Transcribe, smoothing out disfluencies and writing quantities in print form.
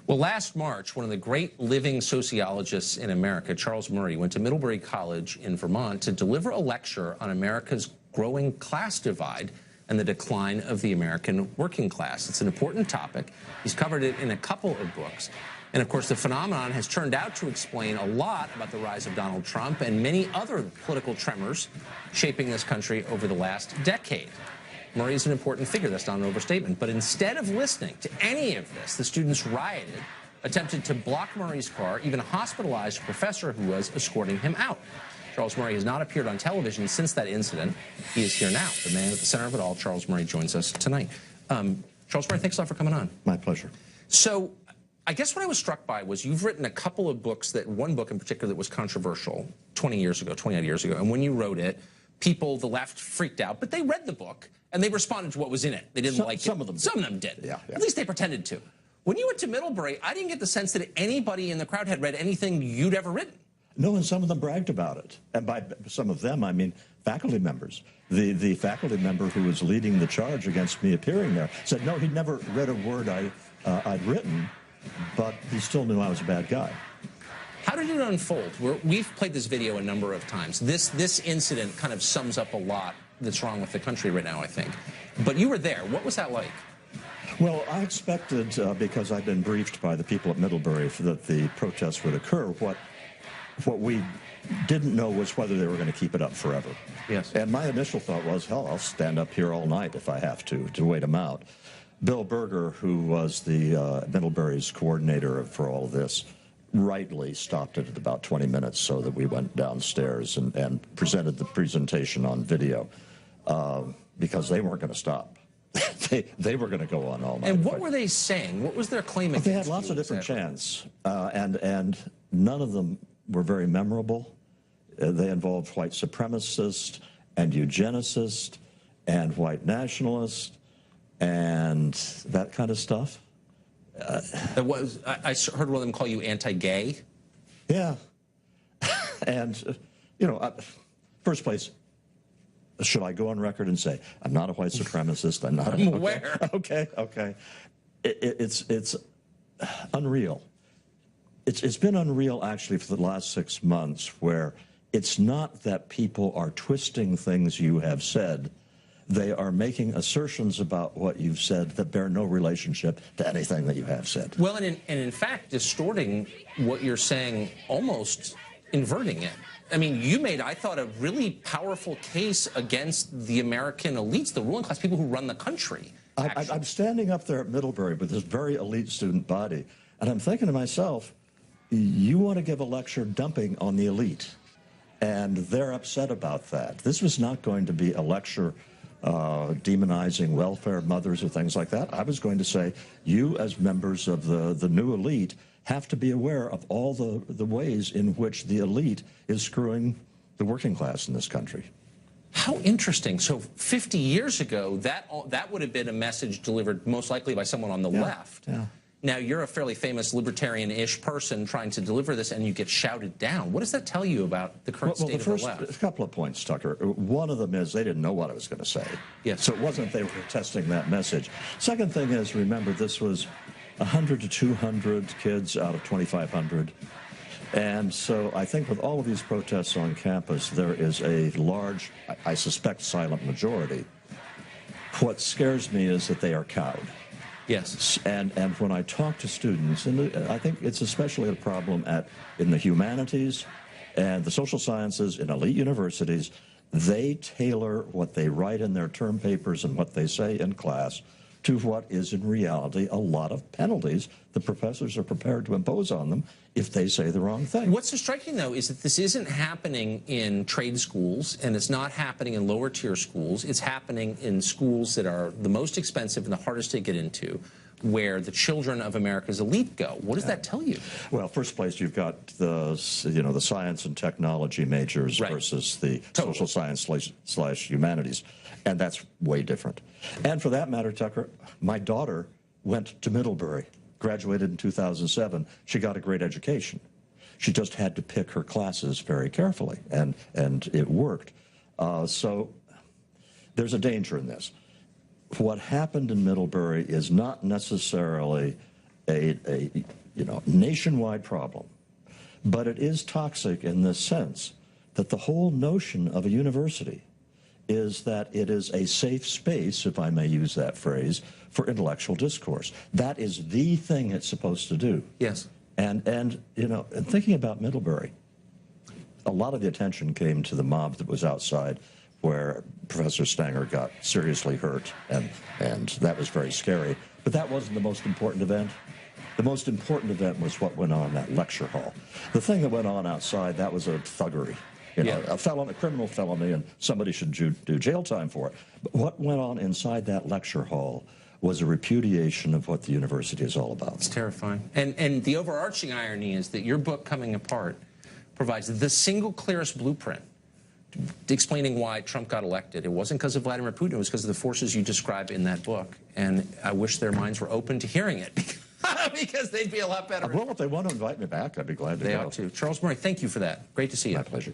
Well, last March, one of the great living sociologists in America, Charles Murray, went to Middlebury College in Vermont to deliver a lecture on America's growing class divide and the decline of the American working class. It's an important topic. He's covered it in a couple of books. And of course, the phenomenon has turned out to explain a lot about the rise of Donald Trump and many other political tremors shaping this country over the last decade. Murray is an important figure, that's not an overstatement. But instead of listening to any of this, the students rioted, attempted to block Murray's car, even hospitalized a professor who was escorting him out. Charles Murray has not appeared on television since that incident. He is here now. The man at the center of it all, Charles Murray, joins us tonight. Charles Murray, thanks a lot for coming on. My pleasure. So I guess what I was struck by was you've written a couple of books, one book in particular that was controversial 20 years ago, 28 years ago. And when you wrote it, people, the left, freaked out, but they read the book and they responded to what was in it. They didn't like it. Some of them did. Some of them did. Yeah. At least they pretended to. When you went to Middlebury, I didn't get the sense that anybody in the crowd had read anything you'd ever written. No, and some of them bragged about it. And by some of them, I mean faculty members. The faculty member who was leading the charge against me appearing there said, no, he'd never read a word I'd written, but he still knew I was a bad guy. How did it unfold? We've played this video a number of times. This incident kind of sums up a lot that's wrong with the country right now, I think. But you were there. What was that like? Well, I expected, because I'd been briefed by the people at Middlebury that the protests would occur. What we didn't know was whether they were going to keep it up forever. Yes. And my initial thought was, hell, I'll stand up here all night if I have to wait them out. Bill Berger, who was the Middlebury's coordinator for all of this, rightly stopped it at about 20 minutes so that we went downstairs and presented the presentation on video because they weren't going to stop. They were going to go on all night. And what were they saying? What was their claim against They had lots of different chants, and none of them were very memorable. They involved white supremacists and eugenicists and white nationalists and that kind of stuff. I heard one of them call you anti-gay. Yeah. And, first place, should I go on record and say, I'm not a white supremacist, I'm not... I'm aware. Okay. It's unreal. It's been unreal, actually, for the last 6 months, where it's not that people are twisting things you have said. They are making assertions about what you've said that bear no relationship to anything that you have said. Well, and in fact, distorting what you're saying, almost inverting it. I mean, you made, I thought, a really powerful case against the American elites, the ruling class, people who run the country. I'm standing up there at Middlebury with this very elite student body, and I'm thinking to myself, you want to give a lecture dumping on the elite, and they're upset about that. This was not going to be a lecture demonizing welfare mothers or things like that. I was going to say, you as members of the new elite have to be aware of all the ways in which the elite is screwing the working class in this country. How interesting. So 50 years ago, that would have been a message delivered most likely by someone on the left. Yeah. Now, you're a fairly famous libertarian-ish person trying to deliver this, and you get shouted down. What does that tell you about the current state of the left? A couple of points, Tucker. One of them is they didn't know what I was going to say. Yes. So it wasn't they were testing that message. Second thing is, remember, this was 100 to 200 kids out of 2,500. And so I think with all of these protests on campus, there is a large, I suspect, silent majority. What scares me is that they are cowed. Yes. And when I talk to students, and I think it's especially a problem in the humanities and the social sciences in elite universities, they tailor what they write in their term papers and what they say in class to what is in reality a lot of penalties the professors are prepared to impose on them if they say the wrong thing. What's so striking, though, is that this isn't happening in trade schools, and it's not happening in lower-tier schools. It's happening in schools that are the most expensive and the hardest to get into, where the children of America's elite go. What does that tell you? Well, first place, you've got the science and technology majors versus the social science / humanities, and that's way different. And for that matter, Tucker, my daughter went to Middlebury, graduated in 2007. She got a great education. She just had to pick her classes very carefully, and it worked. So there's a danger in this. What happened in Middlebury is not necessarily a nationwide problem. But it is toxic in the sense that the whole notion of a university is that it is a safe space, if I may use that phrase, for intellectual discourse. That is the thing it's supposed to do. Yes. And thinking about Middlebury, a lot of the attention came to the mob that was outside where Professor Stanger got seriously hurt, and that was very scary. But that wasn't the most important event. The most important event was what went on in that lecture hall. The thing that went on outside, that was a thuggery. A criminal felony, and somebody should do jail time for it. But what went on inside that lecture hall was a repudiation of what the university is all about. It's terrifying. And the overarching irony is that your book, Coming Apart, provides the single clearest blueprint explaining why Trump got elected. It wasn't because of Vladimir Putin. It was because of the forces you describe in that book. And I wish their minds were open to hearing it because they'd be a lot better. Well, if they want to invite me back, I'd be glad to go. They ought to. Charles Murray, thank you for that. Great to see you. My pleasure.